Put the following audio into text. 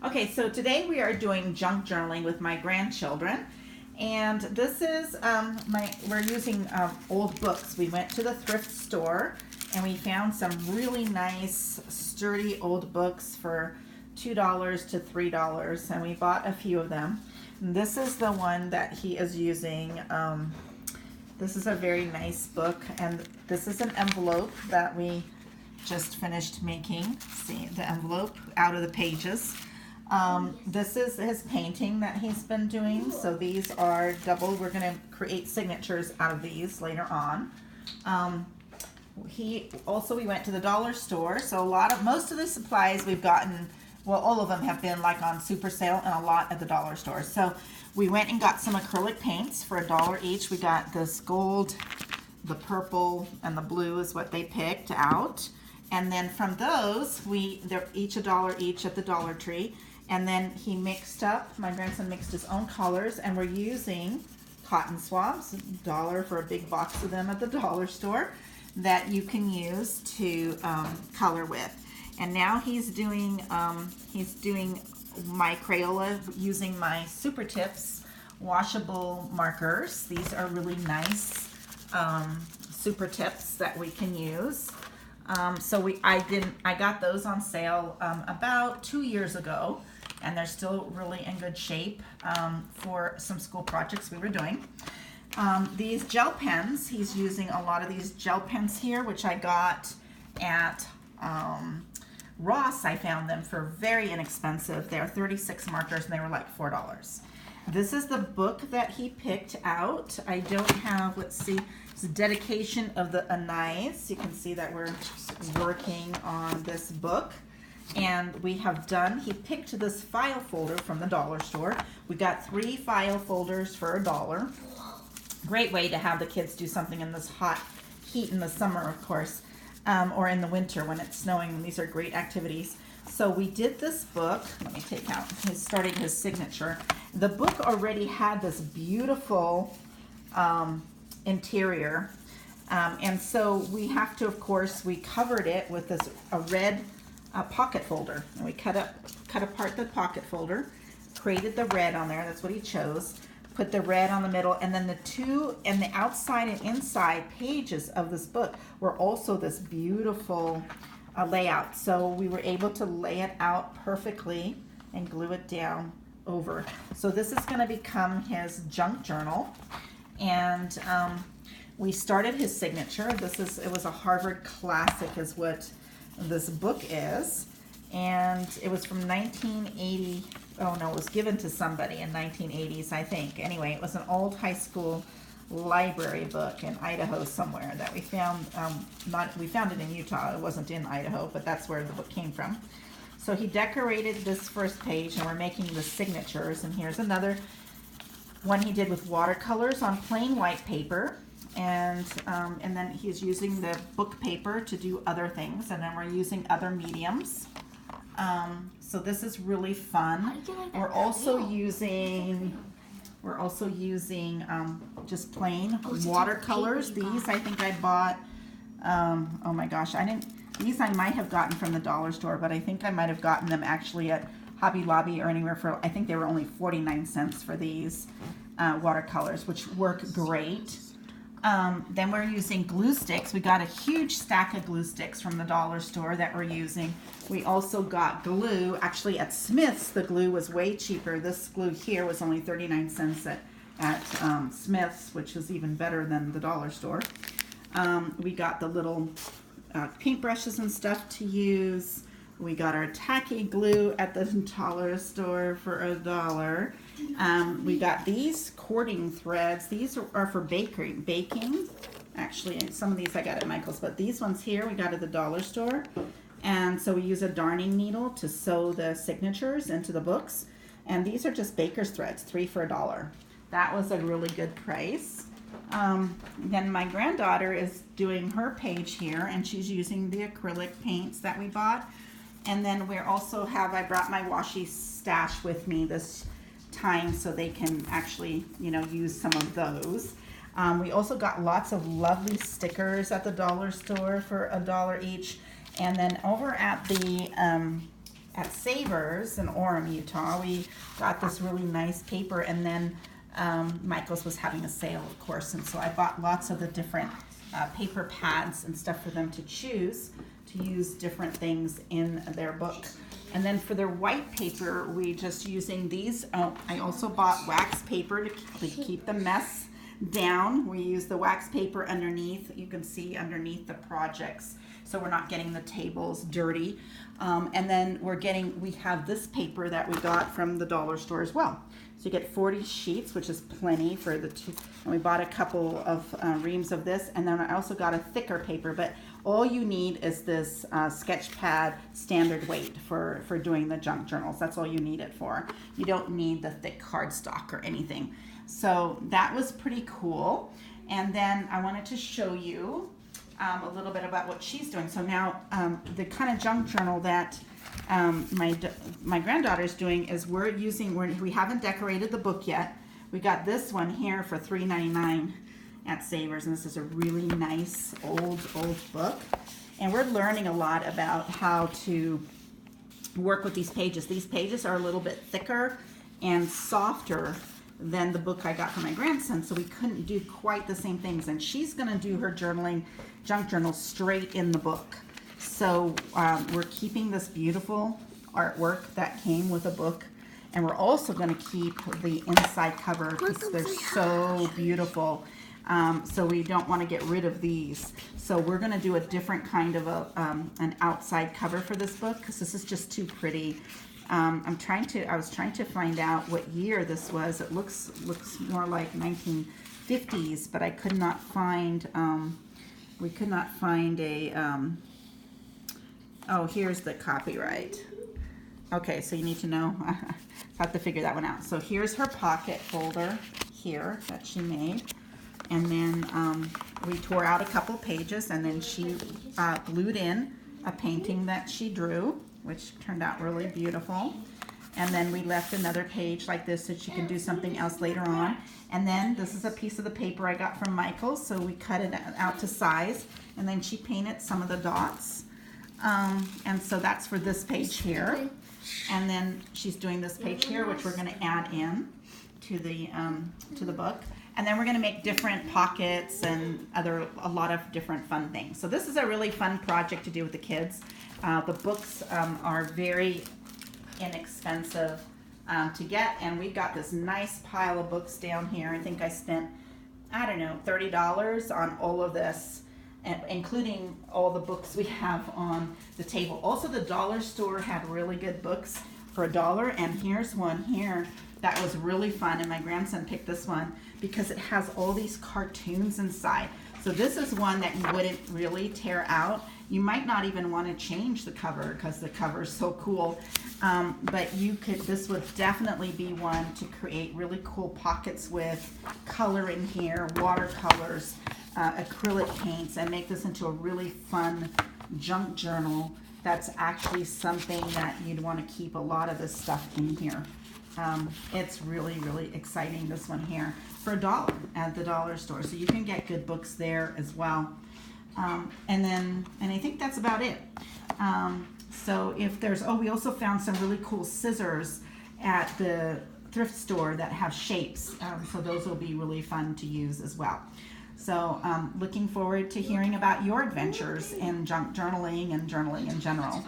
Okay, so today we are doing junk journaling with my grandchildren, and this is we're using old books. We went to the thrift store and we found some really nice, sturdy old books for $2 to $3, and we bought a few of them. And this is the one that he is using. This is a very nice book, and this is an envelope that we just finished making. See the envelope out of the pages. This is his painting that he's been doing. So these are double. We're going to create signatures out of these later on. We went to the dollar store. So most of the supplies we've gotten, well, all of them have been like on super sale and a lot at the dollar store. So we went and got some acrylic paints for $1 each. We got this gold, the purple, and the blue is what they picked out. And then from those, they're each $1 each at the Dollar Tree. And then my grandson mixed his own colors, and we're using cotton swabs, $1 for a big box of them at the dollar store that you can use to color with. And now he's doing my Crayola using my Super Tips washable markers. These are really nice Super Tips that we can use. I got those on sale about 2 years ago, and they're still really in good shape for some school projects we were doing. These gel pens, he's using a lot of these gel pens here, which I got at Ross. I found them for very inexpensive. They're 36 markers and they were like $4. This is the book that he picked out. I don't have, let's see, it's a dedication of the Anais. You can see that we're working on this book. And he picked this file folder from the dollar store. We got 3 file folders for $1. Great way to have the kids do something in this hot heat in the summer, of course, or in the winter when it's snowing. These are great activities. So we did this book. Let me take out, he's starting his signature. The book already had this beautiful interior. And so we have to, of course, we covered it with a red pocket folder. And we cut apart the pocket folder, created the red on there. That's what he chose. Put the red on the middle, and then the outside and inside pages of this book were also this beautiful layout. So we were able to lay it out perfectly and glue it down over. So this is going to become his junk journal, and we started his signature. It was a Harvard classic is what this book is, and it was from 1980. Oh no, it was given to somebody in 1980s, I think. Anyway, it was an old high school library book in Idaho somewhere that we found. We found it in Utah. It wasn't in Idaho, but that's where the book came from. So he decorated this first page, and we're making the signatures. And here's another one he did with watercolors on plain white paper. And then he's using the book paper to do other things, and then we're using other mediums. So this is really fun. We're also using just plain watercolors. These I think I bought. Oh my gosh, these I might have gotten from the dollar store, but I think I might have gotten them actually at Hobby Lobby or anywhere for. I think they were only 49 cents for these watercolors, which work great. Then we're using glue sticks. We got a huge stack of glue sticks from the dollar store that we're using. We also got glue. Actually, at Smith's, the glue was way cheaper. This glue here was only 39 cents at Smith's, which is even better than the dollar store. We got the little paintbrushes and stuff to use. We got our tacky glue at the dollar store for $1. We got these cording threads. These are for baking. Actually, some of these I got at Michael's, but these ones here we got at the dollar store. And so we use a darning needle to sew the signatures into the books. And these are just baker's threads, 3 for $1. That was a really good price. Then my granddaughter is doing her page here, and she's using the acrylic paints that we bought. And then we also I brought my washi stash with me this time so they can actually, use some of those. We also got lots of lovely stickers at the dollar store for $1 each. And then over at the at Savers in Orem, Utah. We got this really nice paper, and then Michael's was having a sale, of course, and so I bought lots of the different paper pads and stuff for them to choose to use different things in their book. And then for their white paper, we just using these. Oh, I also bought wax paper to keep the mess down. We use the wax paper underneath. You can see underneath the projects, so we're not getting the tables dirty. And then we have this paper that we got from the dollar store as well. So you get 40 sheets, which is plenty for the two. And we bought a couple of reams of this, and then I also got a thicker paper. But all you need is this sketch pad standard weight for doing the junk journals. That's all you need it for. You don't need the thick cardstock or anything. So that was pretty cool. And then I wanted to show you a little bit about what she's doing. So now the kind of junk journal that my granddaughter's doing is we haven't decorated the book yet. We got this one here for $3.99 at Savers, and this is a really nice old book. And we're learning a lot about how to work with these pages. These pages are a little bit thicker and softer than the book I got for my grandson, so we couldn't do quite the same things. And she's going to do her junk journal straight in the book. So we're keeping this beautiful artwork that came with a book, and we're also going to keep the inside cover because they're so beautiful. So we don't want to get rid of these. So we're going to do a different kind of an outside cover for this book because this is just too pretty. I was trying to find out what year this was. It looks more like 1950s, but I could not find. We could not find a. Oh, here's the copyright. Okay, so you need to know. I have to figure that one out. So here's her pocket folder here that she made, and then we tore out a couple pages, and then she glued in a painting that she drew, which turned out really beautiful. And then we left another page like this so she can do something else later on. And then this is a piece of the paper I got from Michael, so we cut it out to size, and then she painted some of the dots. And so that's for this page here. And then she's doing this page here, which we're going to add in to the book. And then we're going to make different pockets and a lot of different fun things. So this is a really fun project to do with the kids. The books are very inexpensive to get, and we got this nice pile of books down here. I think I spent, I don't know, $30 on all of this, including all the books we have on the table. Also, the dollar store had really good books for $1, and here's one here that was really fun, and my grandson picked this one because it has all these cartoons inside. So this is one that you wouldn't really tear out. You might not even want to change the cover because the cover is so cool. But this would definitely be one to create really cool pockets with color in here, watercolors, acrylic paints, and make this into a really fun junk journal that's actually something that you'd want to keep a lot of this stuff in here. It's really, really exciting, this one here, for $1 at the dollar store. So you can get good books there as well. And I think that's about it. So if there's, we also found some really cool scissors at the thrift store that have shapes. So those will be really fun to use as well. So looking forward to hearing about your adventures in junk journaling and journaling in general.